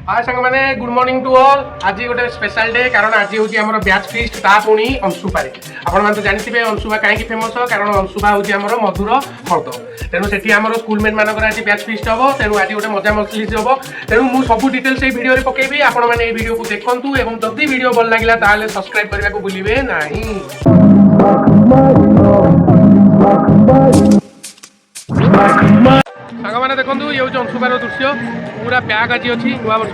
हाय संग माने good morning to all. आज गोटे स्पेशल डे कारण आज हूँ आम बैच फीस्ट ता पुणी अंशुपा आपण मैंने तो जानते अंशुपा कहीं फेमस कारण अंशुपा हूँ आम मधुर हृद तेणु से आम स्कूलमेट मानक आज बैच फीस्ट हम तेणु आज गोटे मजा मजलिस हम तेणु मुझे सब डिटेल्स भिडियो पकेबी आपण मैंने भिडियो को देखूँ एवं जदि भिडियो भल लगे ताले सब्सक्राइब करने को भूलिए नहीं। सांग मैंने देखो ये हूँ अंशुपार दृश्य पूरा पैक आज अच्छी नुआ वर्ष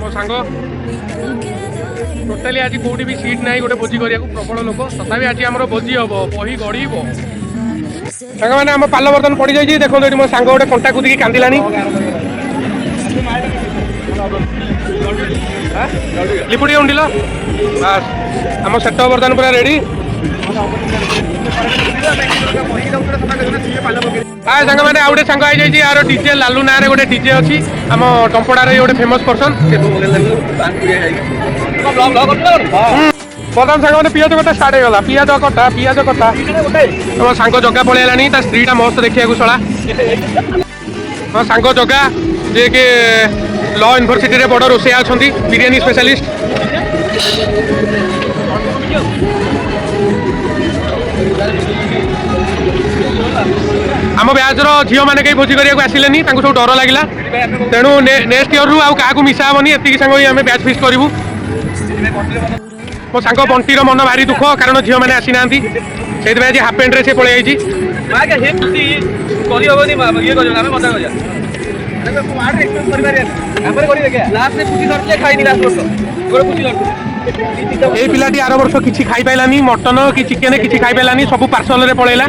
मो सांग टोटाली आज कौटी भी सीट ना गोटे भोजी करने प्रबल लोक तथा आज आम भोजी हम बही गड़ सांग मैंने आम पाल बर्तन पड़ जाइए देखो ये मो सांग गोटे कंटा कुदिकी कांदिला लिपुटी उंडिल बास आम सेट बर्तन पूरा रेडी। हाय सांग मैंने आउटे सांग आई जाइए यार डीजे लालू ना रे गोटे डीजे अच्छी आम टंपड़ार गोटे फेमस पर्सन बर्तमान सांग मैंने पियाज कटा स्टार्ट होगा पियाज कटा आम सांग जगह पलैलानी स्त्रीटा मस्त देखा शला हाँ सांग जगह जे कि लॉ यूनिवर्सिटी रे बड़ रोसैया अच्छा बिरियानी स्पेशलिस्ट आम ब्याजर झील मैंने कहीं भोजी करने आसिले सब डर लगे तेणु नेक्स्ट इयर रू क्या मिसा हेनी एति सांग आम बैच फिस्ट करूँ मो सांग बंटीर मन भारी दुख कारण झील मैंने आसी ना से आज हाफ पैंट से पलि ये पिलाटी आर वर्ष किसी खाई पाइलानी मटन कि चिकेन किसी खाई पाइलानी सब पार्सल रे पलैला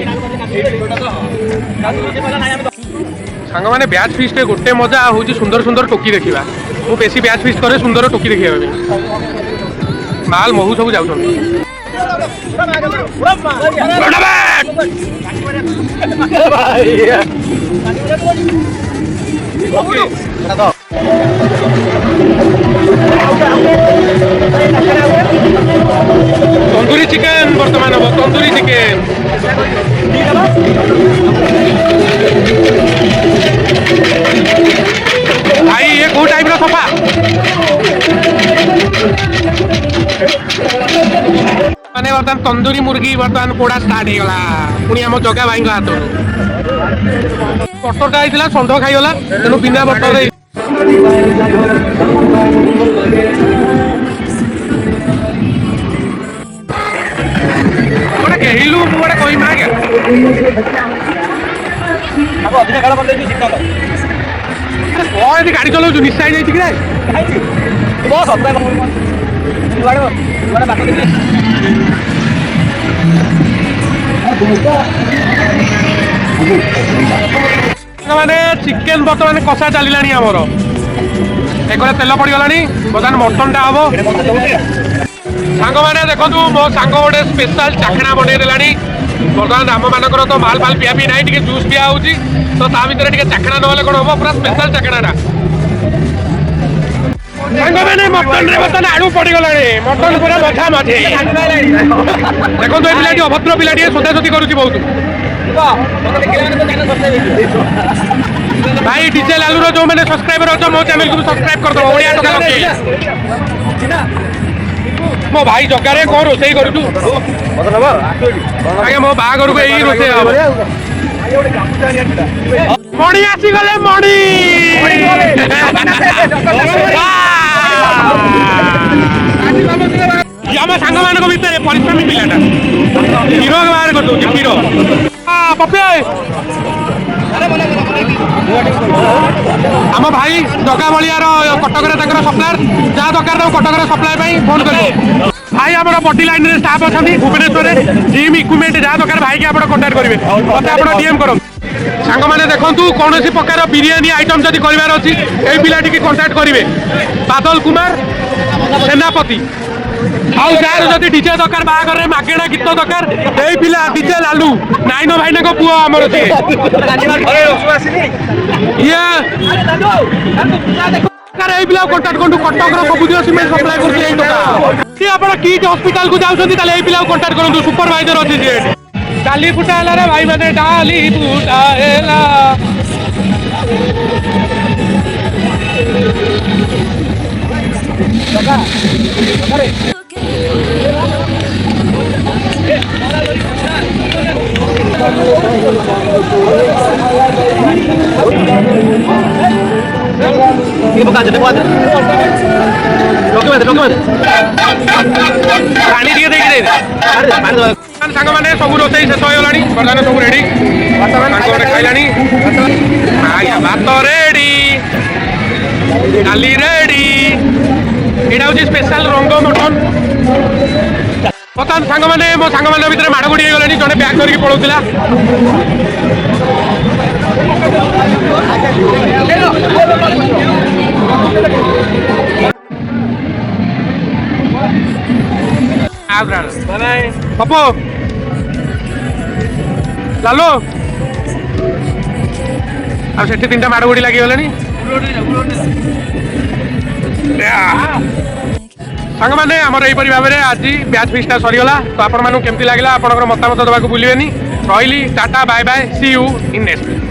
सांग मैंने बैच फिस्ट गोटे मजा हूँ सुंदर सुंदर टोकी देखा मु बेसी बैच फिस्ट करे सुंदर टोकी देखा माल महू सब जाऊँ तंदूरी चिकेन बर्तमान हम तंदूरी चिकेन भाई ये कौ टाइप सफा मैंने बर्तमान तंदूरी मुर्गी बर्तमान पोड़ा स्टार्ट होगा पुणी आम जगा भाई हाथ बटरटा होता षंढ खाईगला तेणु बिना बटर गोटे कहलु गोटे कही माँ क्या गाड़ी चलाऊ निशा हो मैंने चिकेन बर्तमान कषा चलला आमर एक तेल पड़गला बर्तमान मटन टा हम सांग मैंने देखो मो सांग गोटे स्पेशल चाखणा बनई देला बर्तमान आम मानकर तो माल फाल पिया पी ना जूस पिया हो तो ता भर चाखणा ना कौन हम पूरा स्पेशल चाखणा सांग मैंने मटन रे बर्तमान आड़ू पड़गला मटन पूरा मझा मझे देखो ये पिलाटी अभद्र पिलाटी सोदासोदी करुच्ची बहुत भाई डीजे लालू जो मैंने सब्सक्राइबर अच्छे मो चैनल को सब्सक्राइब कर दो ओडिया टका मो भाई जगार कौन रोसे करूँ आगे मो बाहर को यही रोसे मणि आसीगले मणि आम सांग मान भितर परिश्रमी पिलाटा हीरो बाहर कर दो हीरो पपे आम भाई जगा बलियार कटक सप्लायर जहाँ दरकार कटक सप्लाई फोन कर भाई आम बडी लाइन में स्टाफ अच्छा भुवनेश्वर जिम इक्विपमेंट जहाँ दरकार भाई की आप कंटाक्ट करेंगे मत आप डीएम कर सांग मैंने देखूँ कौन प्रकार बिरियानी आइटम जब करार अच्छी यही पिलाटी की कंटाक्ट करेंगे बादल कुमार सेनापति आउ जार जदि डीजे दरकार बाहागर मागेणा गीत दरकार यही पिला डीजे लालू नाइन भाईना पुओ आमर यही पिला कंटाक्ट करूँ कटक सबुज सीमेंट सप्लाई कर किट हस्पिटाल को जाऊँगी यही पिला कंटाक्ट करूँ सुपरवाइजर अच्छी सी डाली फुटा है भाई मैंने डाली फुटा ପାଣି ଟିକେ ଦେଇକି ସାଙ୍ଗମାନେ ସବୁ ରୋଷେଇ ଶେଷ ହେଇଗଲାଣି ବର୍ତ୍ତମାନ ସବୁ ରେଡି ଗୋଟେ ଖାଇଲାଣି ଆଜ୍ଞା ଭାତ ରେଡି ଡାଲି ରେଡି ଏଇଟା ହଉଛି ସ୍ପେଶାଲ ରଙ୍ଗ ମଟନ ବର୍ତ୍ତମାନ ସାଙ୍ଗମାନେ ମୋ ସାଙ୍ଗମାନଙ୍କ ଭିତରେ ମାଡ଼ ଗୋଡ଼ି ହେଇଗଲାଣି ଜଣେ ବ୍ୟାଗ୍ ଧରିକି ପଳଉଥିଲା ପପୁ ଲାଲୁ ଆଉ ସେଠି ତିନିଟା ମାଡ଼ ଗୋଡ଼ି ଲାଗିଗଲେଣି ସାଙ୍ଗମାନେ ଆମର ଏହିପରି ଭାବରେ ଆଜି ବ୍ୟାଚ୍ ଫିସ୍ଟା ସରିଗଲା ତ ଆପଣମାନଙ୍କୁ କେମିତି ଲାଗିଲା ଆପଣଙ୍କର ମତାମତ ଦେବାକୁ ଭୁଲିବେନି ରହିଲି tata bye bye see you in next